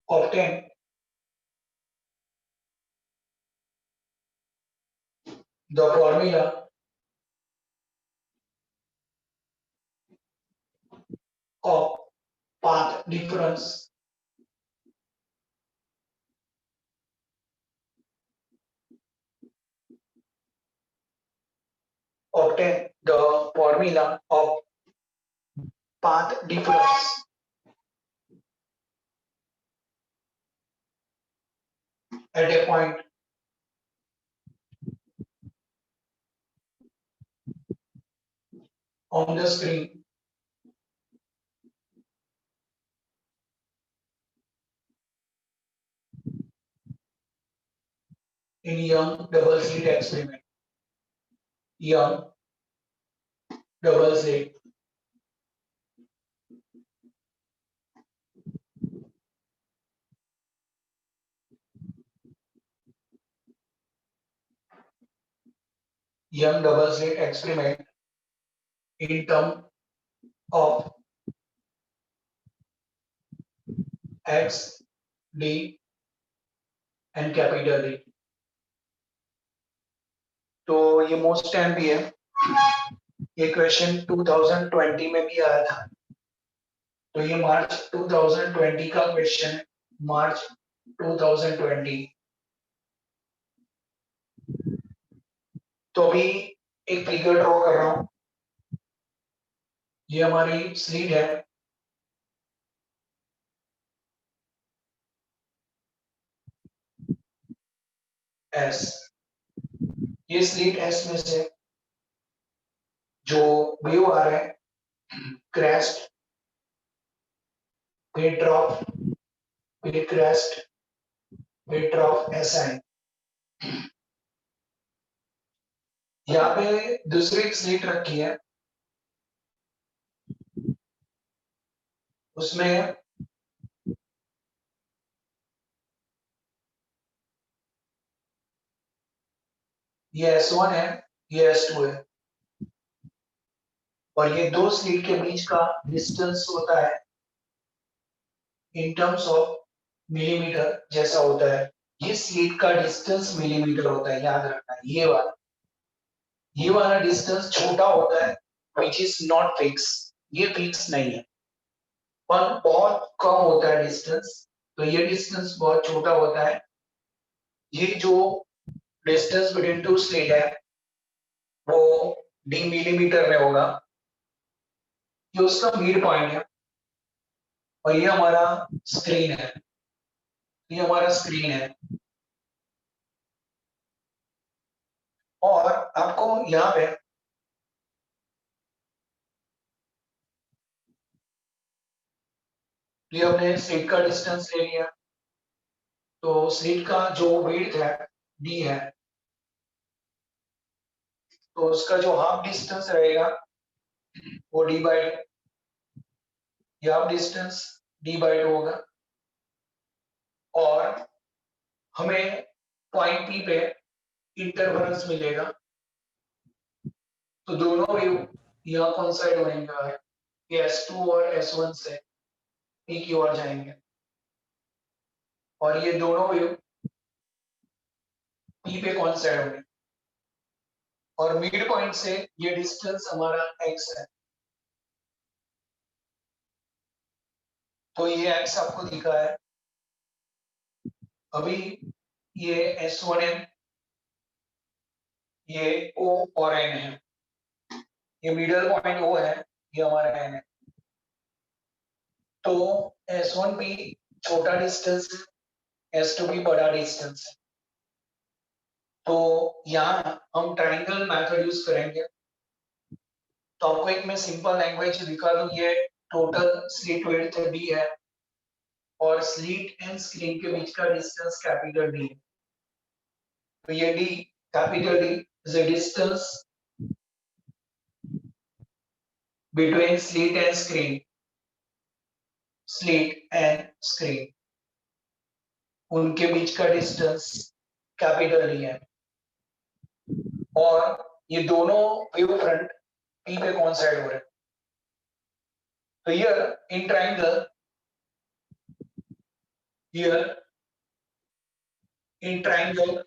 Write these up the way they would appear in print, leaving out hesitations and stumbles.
obtain the formula of path difference obtain the formula of path difference at a point on the screen in Young double slit experiment. Young double slit Young double slit experiment in terms of X, D and capital D. तो ये most time भी है, ये question 2020 में भी आया था, तो ये मार्च 2020 का क्वेश्चन है, मार्च 2020। तो अभी एक फिगर ड्रॉ कर रहा हूं, ये हमारी स्लीट है, एस। ये स्लीट एस में से जो वेव आ रहा है, क्रेस्ट, फिर ड्रॉप, फिर क्रेस्ट, फिर ड्रॉप, ऐसा है। यहाँ पे दूसरी स्लीट रखी है, उसमें ये S1 है, ये S2 है, और ये दो स्लीट के बीच का डिस्टेंस होता है इन टर्म्स ऑफ मिलीमीटर जैसा होता है। ये स्लीट का डिस्टेंस मिलीमीटर होता है, याद रखना। ये वाला डिस्टेंस छोटा होता है, विच इज नॉट फिक्स, ये फिक्स नहीं है, पर बहुत कम होता है डिस्टेंस, तो ये डिस्टेंस बहुत छोटा होता है। ये जो डिस्टेंस बिटवीन टू स्लीट है वो डी मिलीमीटर में होगा, ये उसका मिड पॉइंट है, और ये हमारा स्क्रीन है, ये हमारा स्क्रीन है। और आपको यहाँ पे ये हमने स्लीट का डिस्टेंस ले लिया, तो स्लीट का जो विड्थ है डी है, तो उसका जो हाफ डिस्टेंस रहेगा वो डी बाई टू, ये half distance D by to होगा। और हमें पॉइंट पी पे इंटरफेरेंस मिलेगा, तो दोनों वेव यहाँ कोइंसाइड होंगे, ये S2 और S1 से पी की ओर जाएंगे, और ये दोनों वेव पी पे कोइंसाइड होंगे, और मिड पॉइंट से ये डिस्टेंस हमारा x है, तो ये x आपको दिखा है। अभी ये S1n, ये O और N है, ये मिडल पॉइंट O है, ये हमारा N है। तो S1P छोटा डिस्टेंस है, S2P बड़ा डिस्टेंस है, तो यहाँ हम ट्रायंगल मेथड यूज करेंगे। तो आपको एक मैं सिंपल लैंग्वेज दिखा दूं, ये टोटल स्लीट विड्थ D है, और स्लीट एंड स्क्रीन के बीच का डिस्टेंस कैपिटल D है। तो ये D, capital D is a distance between slit and screen, slit and screen, उनके बीच का डिस्टेंस कैपिटल D है, और ये दोनों वेव फ्रंट P पे कोइंसाइड हो रहे हैं। तो here in triangle here in triangle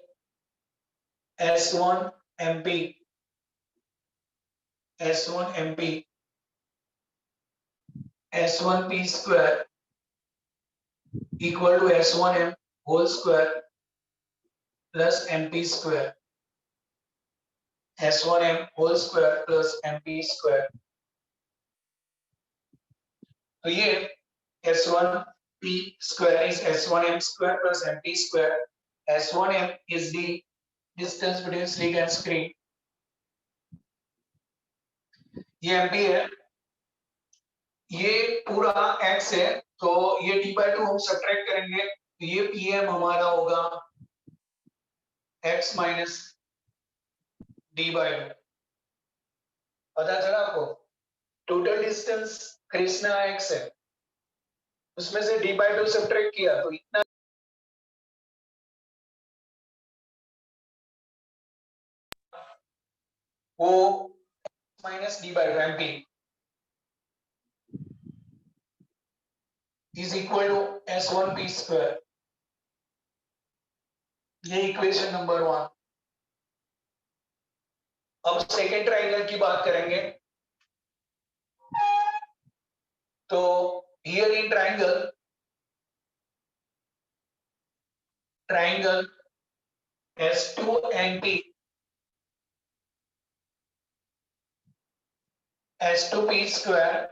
S1 MP S1 MP S1P square equal to S1M whole square plus MP square S1M whole square plus MP square. तो ये S1P square is S1M square plus MP square. S1M is the distance between slit and screen. ये MP है, ये पूरा X है, तो ये D/2 हम सब्ट्रैक्ट करेंगे, तो ये PM हमारा होगा X minus D/2. पता चला आपको? टोटल डिस्टेंस कृष्णा X है, उसमें से D/2 सब्ट्रैक्ट किया तो इतना वो minus D/2 MP is equal to S1P square. ये इक्वेशन नंबर 1. अब सेकेंड ट्राइंगल की बात करेंगे. तो here in triangle S2NP S2P square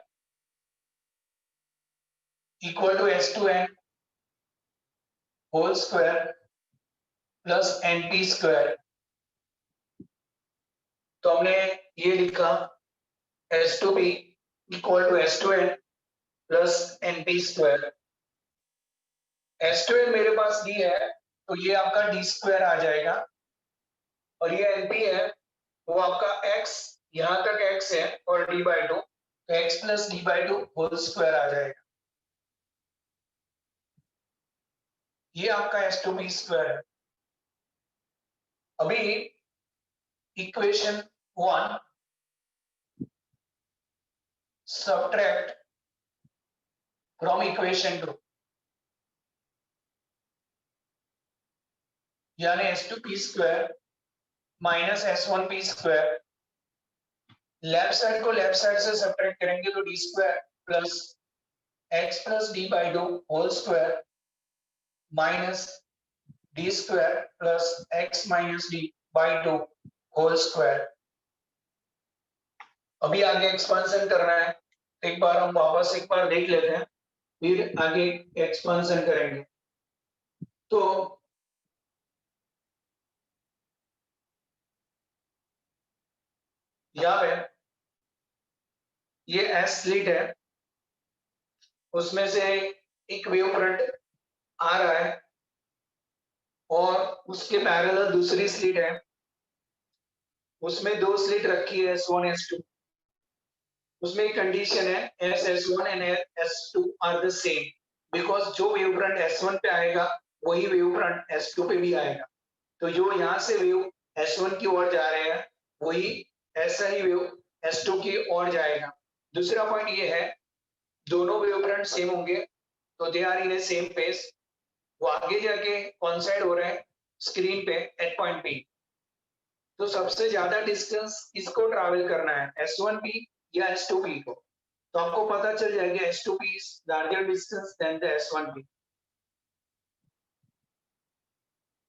equal to S2N whole square plus NP square. तो हमने ये लिखा S2P equal to S2N plus NP square. S2N मेरे पास D है, तो ये आपका D square आ जाएगा, और ये NP है, वो आपका X, यहां तक X है और D/2, तो X plus D/2 whole square आ जाएगा. ये आपका S2P square है. अभी इक्वेशन 1 subtract from equation 2, यानी S2P square minus S1P square. Left side को लेफ्ट साइड से सब्ट्रैक्ट करेंगे तो D square plus X plus D/2 whole square minus D square plus X minus D/2 whole square. अभी आगे expansion करना है, एक बार हम वापस एक बार देख लेते हैं, फिर आगे एक्सपेंशन करेंगे. तो यहाँ पे ये S स्लिट है, उसमें से एक वेव फ्रंट आ रहा है और उसके पैरेलल दूसरी स्लिट है, उसमें 2 स्लिट रखी है S1 S2. उसमें एक कंडीशन है S1 and S2 are the same, because जो वेव फ्रंट S1 पे आएगा वही वेव फ्रंट S2 पे भी आएगा. तो जो यहाँ से वेव S1 की ओर जा रहे हैं वही ऐसा ही वेव S2 की ओर जाएगा. दूसरा पॉइंट ये है, दोनों वेव फ्रंट सेम होंगे तो they are in a same phase. वो आगे जाके कॉन्साइड हो रहे हैं स्क्रीन पे एट पॉइंट P. तो सबसे ज्यादा डिस्टेंस किसको ट्रैवल करना है, S1P या S2P को? तो आपको पता चल जाएगा S2P is larger distance than the S1P.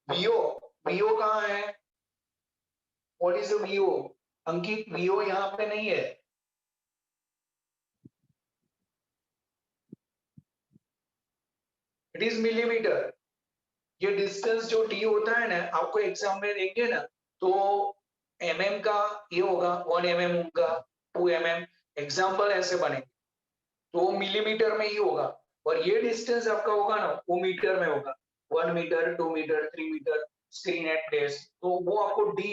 VO कहाँ है? What is the VO? Ankit, VO यहाँ पे नहीं है. It is millimeter. ये डिस्टेंस जो T होता है ना, आपको एग्जाम में देंगे ना, तो mm का ये होगा 1 mm होगा, 2 mm, एग्जाम्पल ऐसे बनेंगे, तो वो मिलीमीटर में ही होगा. और ये डिस्टेंस आपका होगा ना, वो मीटर में होगा, 1 metre, 2 metre, 3 metre screen at place. तो वो आपको D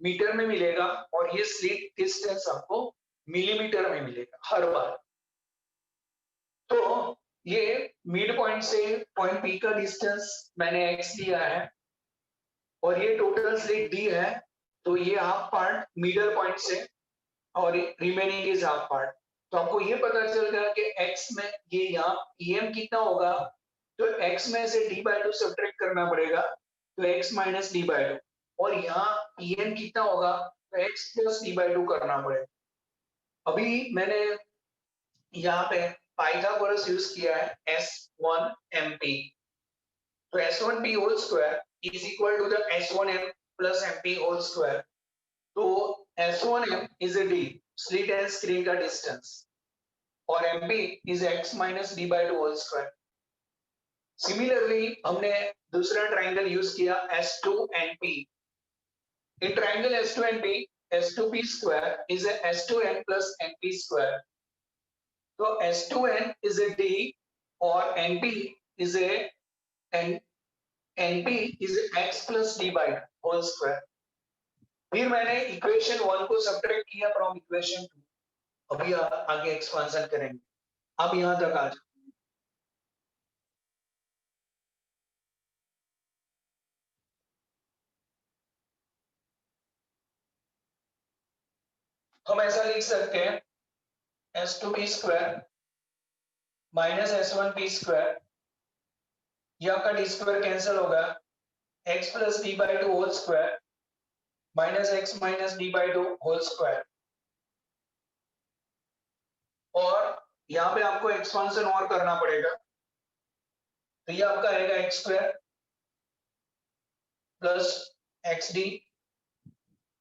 मीटर में मिलेगा और ये स्लिट डिस्टेंस आपको मिलीमीटर में मिलेगा हर बार. तो ये मिड पॉइंट से पॉइंट P का डिस्टेंस मैंने X लिया है और ये टोटल स्लिट D है, तो ये हाफ पार्ट मिडल पॉइंट से और रिमेनिंग इज हाफ पार्ट. तो आपको ये पता चल गया कि X में ये यहाँ EM कितना होगा, तो x में से d बाय टू सब्ट्रैक्ट करना पड़ेगा, तो x minus D by to, और यहाँ en कितना होगा, तो x plus D by to करना पड़ेगा। अभी मैंने यहाँ पे पाइथागोरस यूज किया है S1MP, तो S1P whole square is equal to the S1M plus MP whole square. तो S1M is a d, slit and screen का डिस्टेंस, और MP is x minus D by two whole square. Similarly हमने दूसरा triangle use किया S2NP। In triangle S2NP, S2P square is a S2N plus NP square. So S2N is a D और NP is a N, NP is a x plus D by whole square. फिर मैंने equation 1 को subtract किया from equation 2। अभी आगे expansion करेंगे। अब यहां तक आ जाओ। हम ऐसा लिख सकते हैं S2P square minus S1P square, ये आपका डी स्क्वायर कैंसिल होगा, x plus D by two whole square minus X minus D by two whole square, और यहाँ पे आपको एक्सपांशन और करना पड़ेगा, तो ये आपका आएगा X square plus X D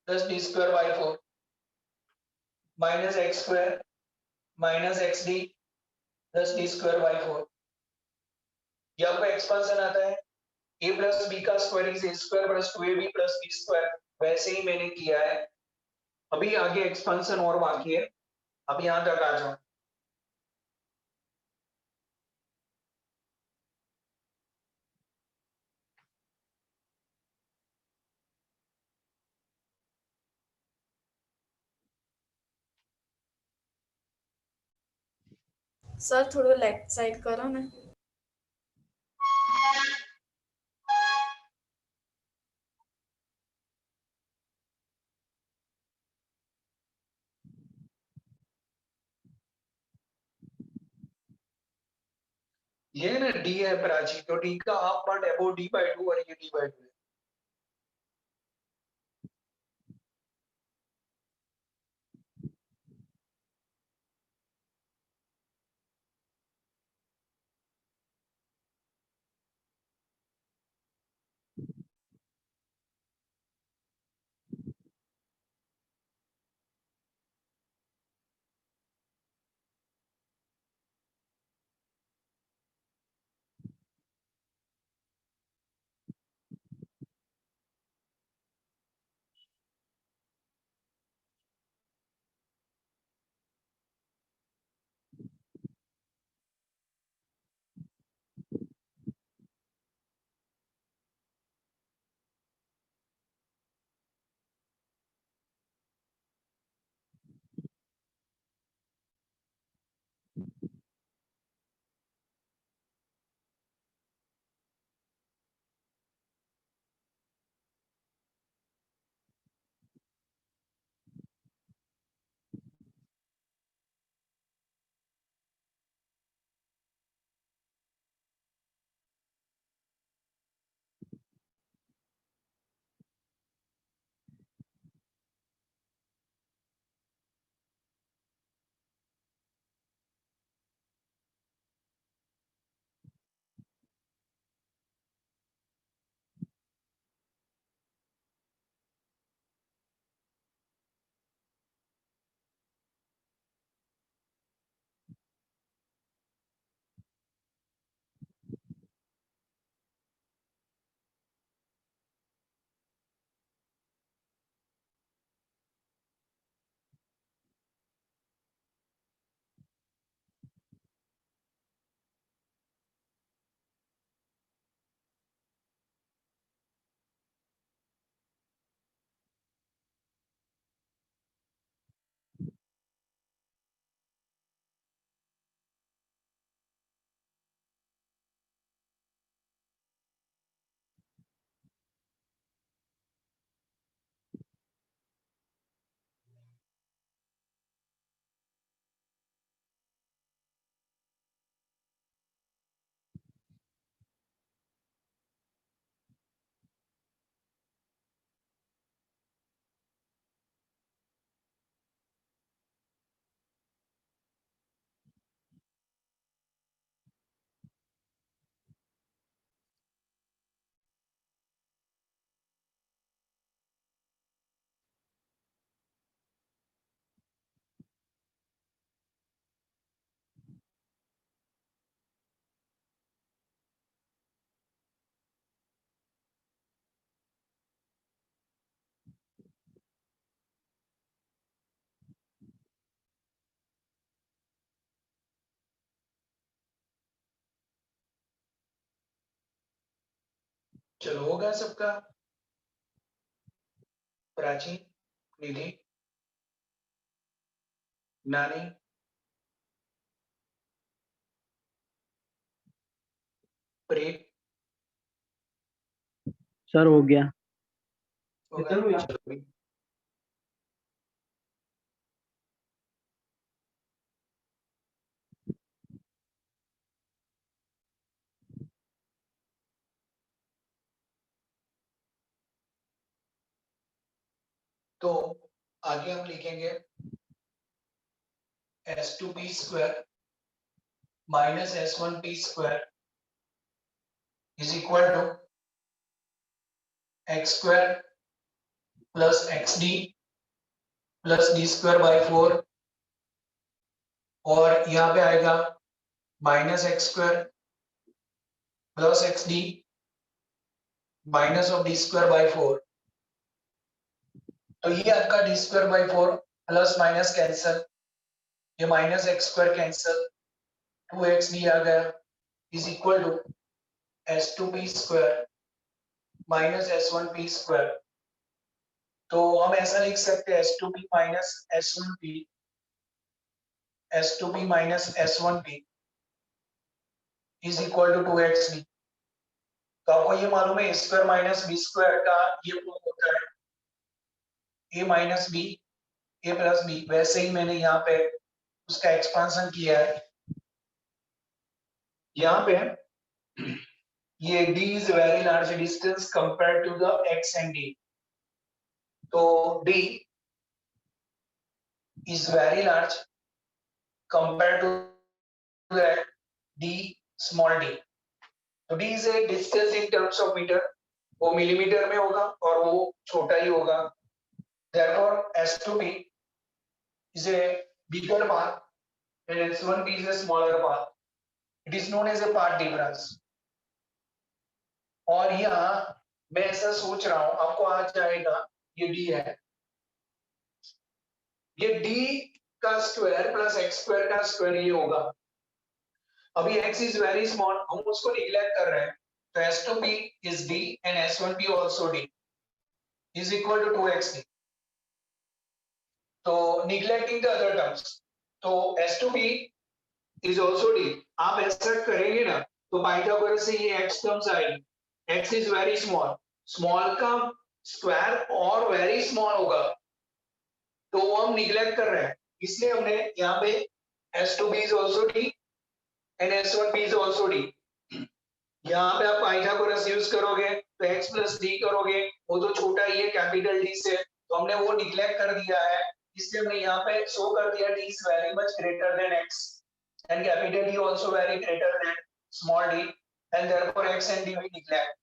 plus D square by four minus X square minus X D plus D square by four. ये आपका एक्सपांशन आता है a प्लस बी का square is A square plus two A B plus B square, वैसे ही मैंने किया है। अभी आगे एक्सपांशन और बाकी है। अब यहाँ तक आ जाओ। सर थोड़ा लेफ्ट साइड करो ना। ये ना डी है प्राची, तो डी का half part above D by to और ये डी बाई टू है। चलो होगा सबका। प्राची, निधि, नानी, प्रीत, सर हो गया। होगा। चलो भी। तो आगे हम लिखेंगे S2P square minus S1P square is equal to x square plus XD plus D square by 4 और यहाँ पे आएगा minus X square plus XD minus of D square by 4। तो ये आपका D square by 4 plus minus cancel, ये minus X square cancel, 2XD आ गया is equal to S2P square minus S1P square. तो हम ऐसा लिख सकते हैं S2P minus S1P, S2P minus S1P is equal to 2XD। तो आपको ये मालूम है स्क्वायर माइनस बी स्क्वायर का ये फॉर्म होता है a minus B A plus B. वैसे ही मैंने यहाँ पे उसका एक्सपांशन किया है। यहाँ पे ये d is very large distance compare to the x and d। तो d is very large compare to that d small d। तो d is a distance in terms of metre, वो मिलीमीटर में होगा और वो छोटा ही होगा। therefore S2P is a bigger path and S1P is a smaller path. It is known as a path difference. और यहाँ मैं ऐसा सोच रहा हूं आपको आ जाएगा ये d है, ये d का स्क्वायर प्लस x स्क्वायर का स्क्वायर ये होगा। अभी x इज वेरी स्मॉल, हम उसको निग्लेक्ट कर रहे हैं, तो S2P is d and S1P also d is equal to 2xd। तो neglecting the other terms, तो S2P is also d। आप ऐसा करेंगे ना तो पाइथागोरस से ये x टर्म्स आएगी, x is very small, small का स्क्वायर और वेरी स्मॉल होगा, तो वो हम निग्लेक्ट कर रहे हैं, इसलिए हमने यहाँ पे S2P is also d and S1P is also d। यहाँ पे आप पाइथागोरस यूज करोगे तो x प्लस d करोगे, वो तो छोटा ही है कैपिटल D से, तो हमने वो निग्लेक्ट कर दिया है, इसलिए हमने यहाँ पे शो कर दिया d is very much greater than x and capital D also very greater than small d and therefore x and d we neglect।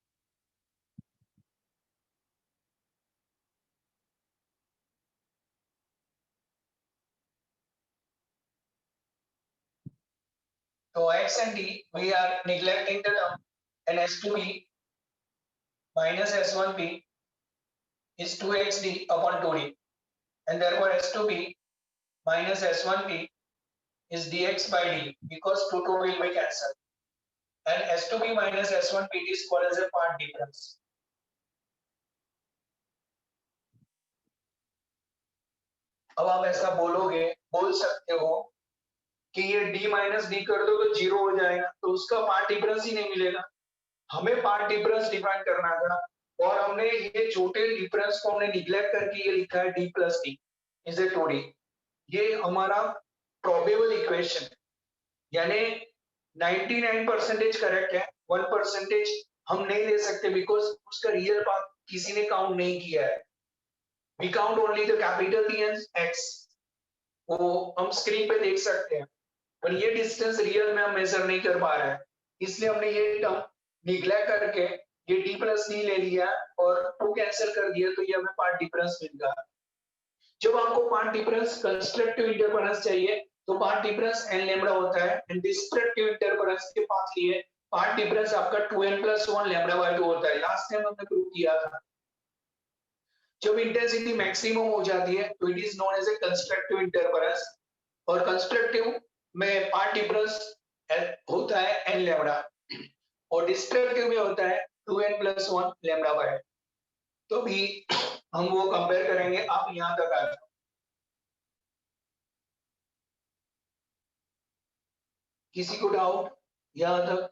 So x and d we are neglecting the term and S2P minus S1P is 2xd upon 2d and therefore S2P minus S1P is dx by d because 2 will be cancelled and S2P minus S1P is called as a path difference। अब आप ऐसा बोल सकते हो कि ये d minus D कर दो तो जीरो हो जाएगा, तो उसका पार्ट डिफरेंस ही नहीं मिलेगा। हमें पार्ट डिफरेंस डिफाइन करना था और हमने ये छोटे डिफरेंस को हमने निग्लेक्ट करके ये लिखा है d plus D is a 2d। ये हमारा प्रोबेबल इक्वेशन यानी 99% करेक्ट है, 1% हम नहीं ले सकते बिकॉज उसका रियल पार्ट किसी ने काउंट नहीं किया है। We count only the capital D and x, वो हम स्क्रीन पे देख सकते हैं, और ये डिस्टेंस रियल में हम मेजर नहीं कर पा रहे हैं, इसलिए हमने ये टर्म निग्लेक्ट करके ये d प्लस डी ले लिया और 2 कैंसिल कर दिया, तो ये हमें पार्ट डिफरेंस मिल गया। जब आपको पार्ट डिफरेंस कंस्ट्रक्टिव इंटरफेरेंस चाहिए तो पार्ट डिफरेंस n लैम्डा होता है एंड डिस्ट्रक्टिव इंटरफेरेंस के पास लिए पार्ट डिफरेंस आपका 2n+1 लैम्डा बाय 2 होता है। लास्ट टाइम हमने प्रूव किया था। जब इंटेंसिटी मैक्सिमम हो जाती है तो it is known as a constructive interference और कंस्ट्रक्टिव में पार्ट डिफरेंस होता है n लैम्डा और डिस्ट्रक्टिव में होता है 2n+1 लैम्डा बाय। तो भी हम वो कंपेयर करेंगे। आप यहाँ तक आ जाओ। किसी को डाउट यहाँ तक?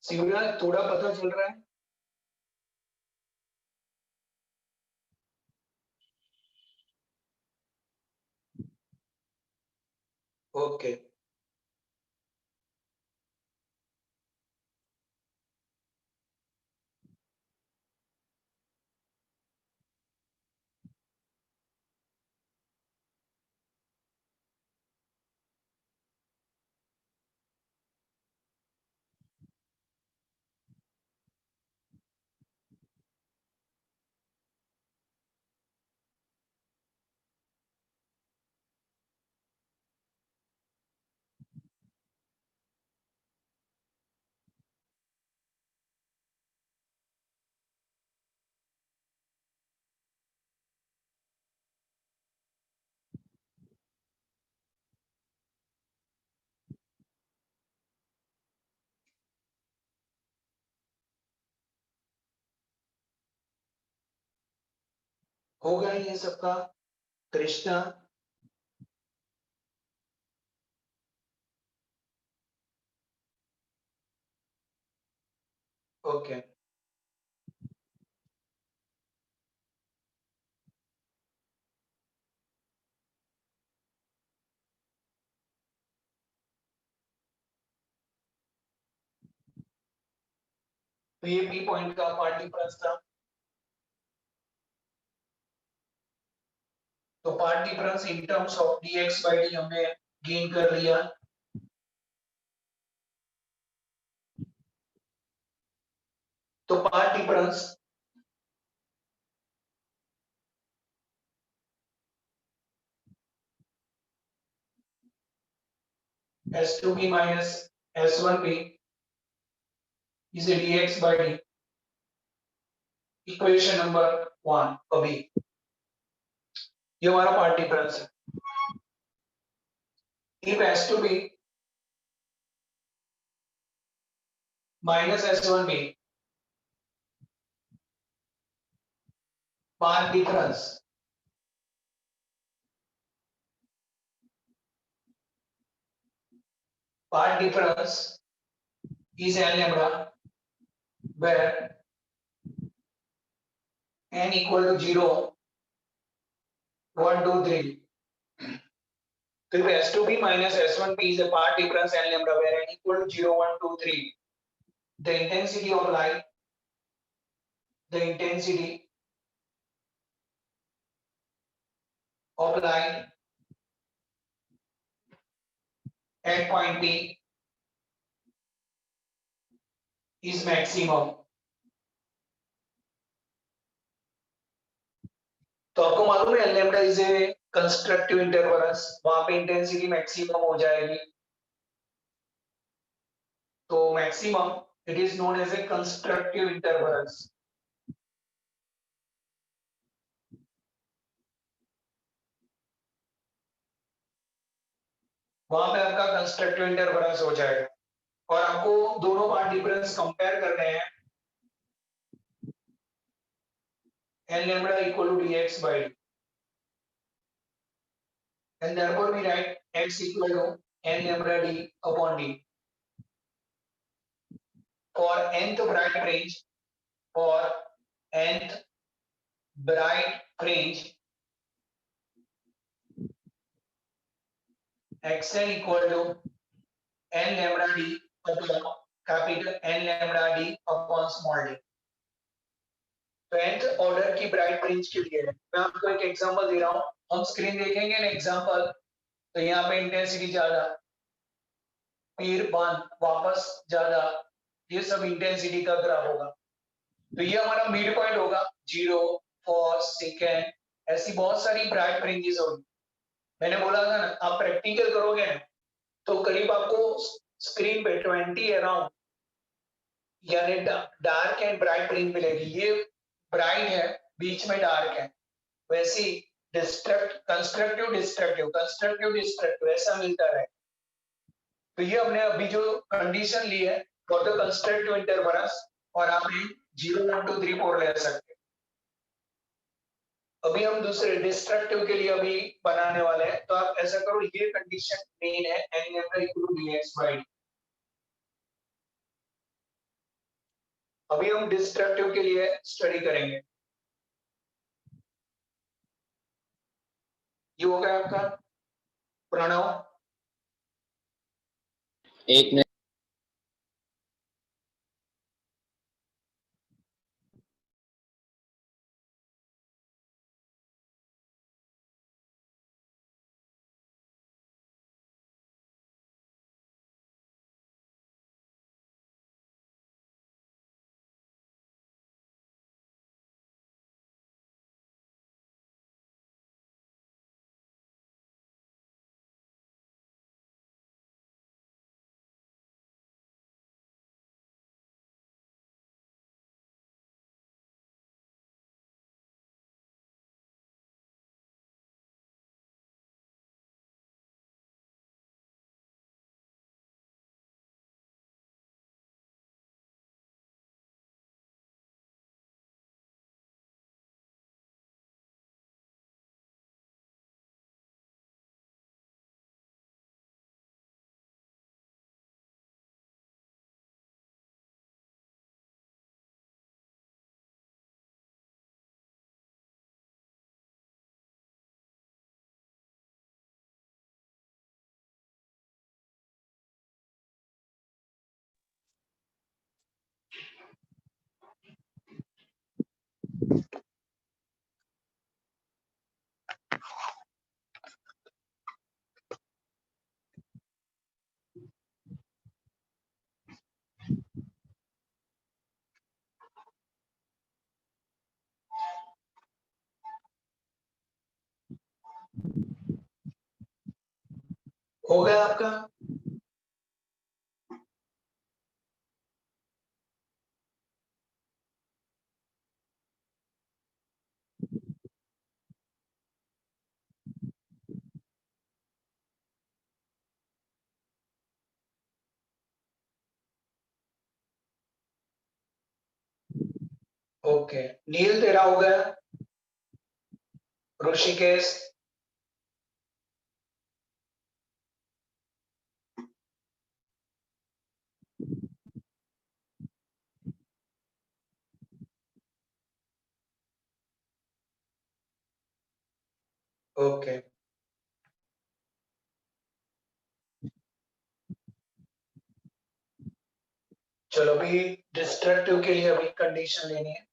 शिवराज थोड़ा पता चल रहा है? ओके। होगा ये सबका? कृष्णा? ओके। तो ये पी पॉइंट का पार्ट डिफरेंस था। तो path difference in terms of dx by dy हमने गेन कर लिया। तो path difference S2b minus S1b is a dx by dy। Equation number 1 अभी ये हमारा पार्ट डिफरेंस है। if S2b minus S1b path difference is n lambda where n equal to 0 1 2 3। तो if S2b minus S1b is a part difference n lambda where n equal to 0 1 2 3, the intensity of light at point P is maximum। तो आपको मालूम है n lambda is a constructive interference, वहां पे intensity maximum हो जाएगी। तो maximum it is known as a constructive interference. वहां पे आपका कंस्ट्रक्टिव इंटरफेरेंस हो जाएगा। और आपको दोनों पार्ट डिफरेंस कंपेयर करने हैं। n lambda equal to dx by dy and therefore we write x equal to n lambda d upon d for nth bright range। for nth bright range xn equal to n lambda d upon capital N lambda d upon small d। तो nth order की bright range के लिए मैं आपको एक example दे रहा हूं। हम स्क्रीन देखेंगे ना एग्जांपल। तो यहाँ पे इंटेंसिटी ज्यादा, फिर 1 वापस ज्यादा, ये सब इंटेंसिटी का ग्राफ होगा। तो ये हमारा मिड पॉइंट होगा, 0, फर्स्ट, सेकेंड, ऐसी बहुत सारी ब्राइट फ्रिंजेस होगी। मैंने बोला था ना, आप प्रैक्टिकल करोगे ना तो करीब आपको स्क्रीन पे 20 अराउंड यानी डार्क एंड ब्राइट फ्रिंज मिलेगी। ये ब्राइट है, बीच में डार्क है, वैसी कंस्ट्रक्टिव डिस्ट्रक्टिव ऐसा मिलता रहे। तो ये हमने अभी जो कंडीशन ली है फॉर द कंस्ट्रक्टिव इंटरफेरेंस, और आप 0, 1, 2, 3, 4 ले सकते हैं। अभी हम दूसरे डिस्ट्रक्टिव के लिए अभी बनाने वाले हैं। तो आप ऐसा करो, ये कंडीशन मेन है, n lambda equal to dx by dt। अभी हम डिस्ट्रक्टिव के लिए स्टडी करेंगे। ये हो गया आपका प्रणव। एक मिनट। हो गया आपका? ओके, नील तेरा हो गया? ऋषिकेश? ओके, चलो अभी डिस्ट्रक्टिव के लिए अभी कंडीशन लेनी है।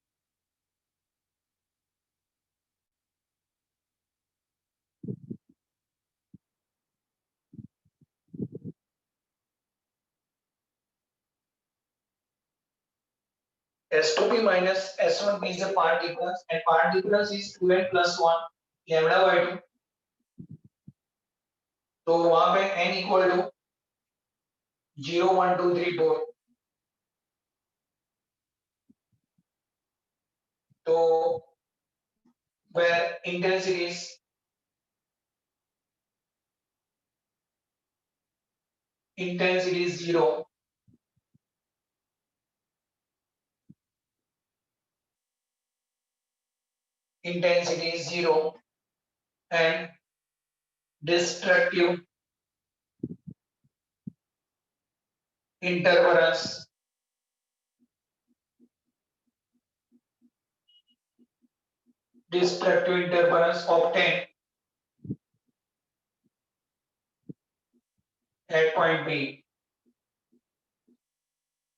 S2P minus S1P is a part difference, and part difference is 2n plus 1 lambda by 2। तो वहां पे n इक्वल टू 0, 1, 2, 3, 4। तो where intensity is intensity is 0, intensity is 0, and destructive interference obtained at point B.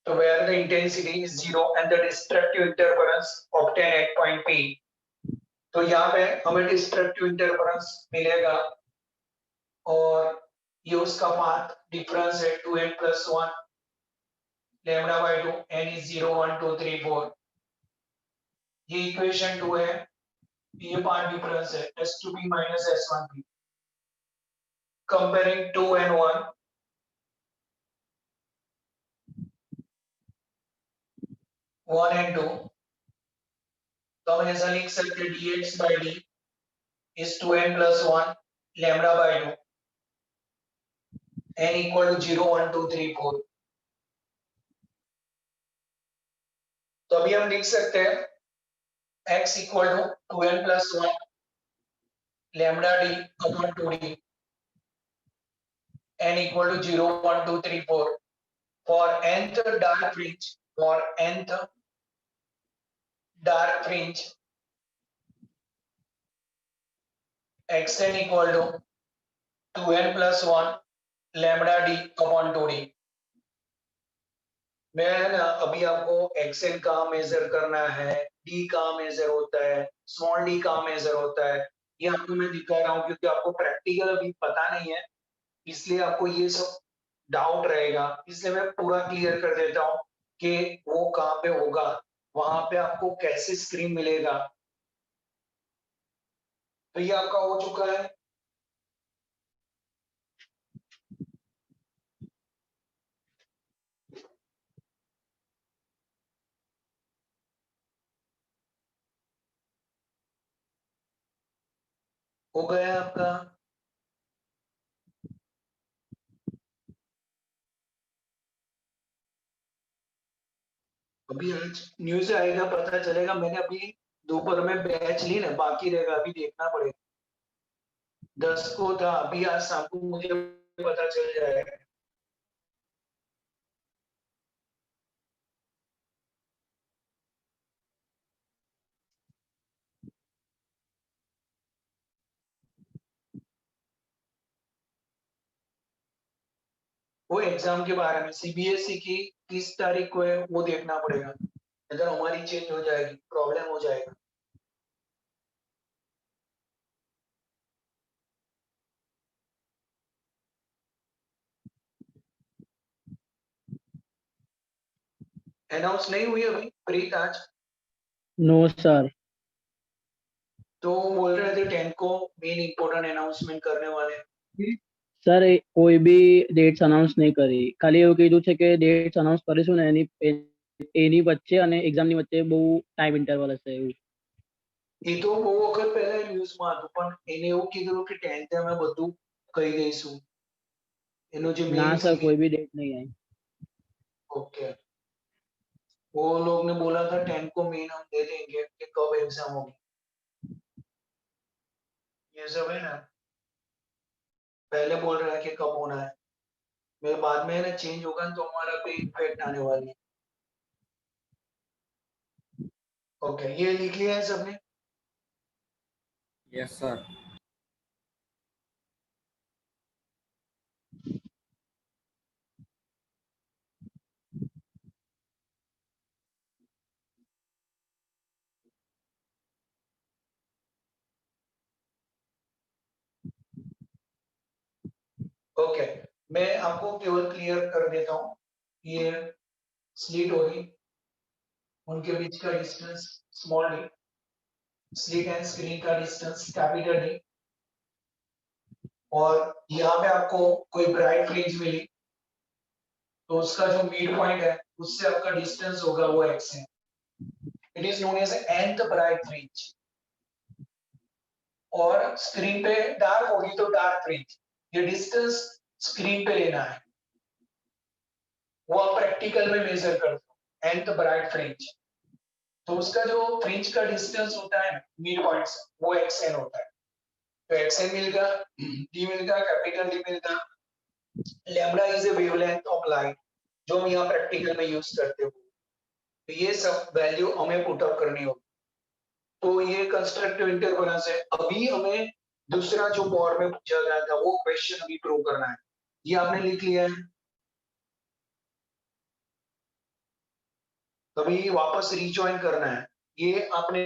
So where the intensity is 0 and the destructive interference obtained at point P, तो यहाँ पे हमें destructive interference मिलेगा और ये उसका path difference है 2n plus 1। Lambda by 2 n is 0 1 2 3 4 ये इक्वेशन 2 है ये पार्ट डिफरेंस है s2p minus s1p comparing 2 and 1 1 and 2 तो हम ऐसा लिख सकते हैं dx by d is 2n plus 1 lambda by 2 n equal to 0 1 2 3 4 तो अभी हम लिख सकते हैं x equal to 2n plus 1 lambda d upon 2d n equal to 0 1 2 3 4 for nth dark fringe for nth dark fringe xn equal to 2n plus 1 lambda d upon 2d मैं ना अभी आपको एक्सएन कहाँ मेजर करना है D कहाँ major होता है स्मॉल डी कहाँ मेजर होता है ये आपको मैं दिखा रहा हूँ क्योंकि आपको प्रैक्टिकल अभी पता नहीं है इसलिए आपको ये सब डाउट रहेगा इसलिए मैं पूरा क्लियर कर देता हूँ कि वो कहाँ पे होगा वहां पे आपको कैसे स्क्रीन मिलेगा तो ये आपका हो चुका है हो गया आपका अभी आज न्यूज आएगा पता चलेगा मैंने अभी दोपहर में बैच ली ना बाकी रहेगा अभी देखना पड़ेगा 10 को था अभी आज शाम को मुझे पता चल जाएगा वो एग्जाम के बारे में सीबीएसई की किस तारीख को है वो देखना पड़ेगा अगर हमारी चेंज हो जाएगी प्रॉब्लम हो जाएगा अनाउंस नहीं हुई अभी प्रीत आज नो सर तो बोल रहे थे 10 को मेन इंपोर्टेंट अनाउंसमेंट करने वाले हैं। સર કોઈ બી ડેટ્સ અનાઉન્સ નહીં કરી ખાલી એવું કીધું છે કે ડેટ્સ અનાઉન્સ કરીશું ને એની વચ્ચે અને એક્ઝામની વચ્ચે બહુ ટાઈમ ઇન્ટરવલ હશે એવું એ તો બહુ વખત પહેલા ન્યૂઝમાં હતું પણ એને એવું કીધું કે 10th અમે બધું કહી દઈશું એનો જે ના મેઇન સર કોઈ બી ડેટ नहीं आई ओके वो लोग ने बोला था 10 को मेन हम दे देंगे कि कब एग्जाम होगी ये सब है ना पहले बोल रहा है कि कब होना है मेरे बाद में है ना चेंज होगा तो हमारा पे इम्पैक्ट आने वाली है ओके ये लिख लिया है सबने यस सर ओके मैं आपको केवल क्लियर कर देता हूँ ये स्लिट होगी उनके बीच का distance small D slit and screen का डिस्टेंस कैपिटल डी और यहाँ पे आपको कोई ब्राइट फ्रिंज मिली तो उसका जो मिड पॉइंट है उससे आपका डिस्टेंस होगा वो एक्स है it is known as nth bright fringe और स्क्रीन पे डार्क होगी तो डार्क फ्रिंज ये डिस्टेंस स्क्रीन पे लेना है वो आप प्रैक्टिकल में मेजर करते हो nth ब्राइट फ्रिंज तो उसका जो फ्रिंज का डिस्टेंस होता है मिड पॉइंट से वो xn होता है तो xn मिलेगा d मिलेगा कैपिटल D मिलेगा lambda is a wavelength of light जो हम यहाँ प्रैक्टिकल में यूज करते हो तो ये सब वैल्यू हमें पुट अप करनी होगी तो ये कंस्ट्रक्टिव इंटरफेरेंस है अभी हमें दूसरा जो बोर्ड में पूछा गया था वो क्वेश्चन अभी प्रूव करना है ये आपने लिख लिया है अभी वापस रिजॉइन करना है ये आपने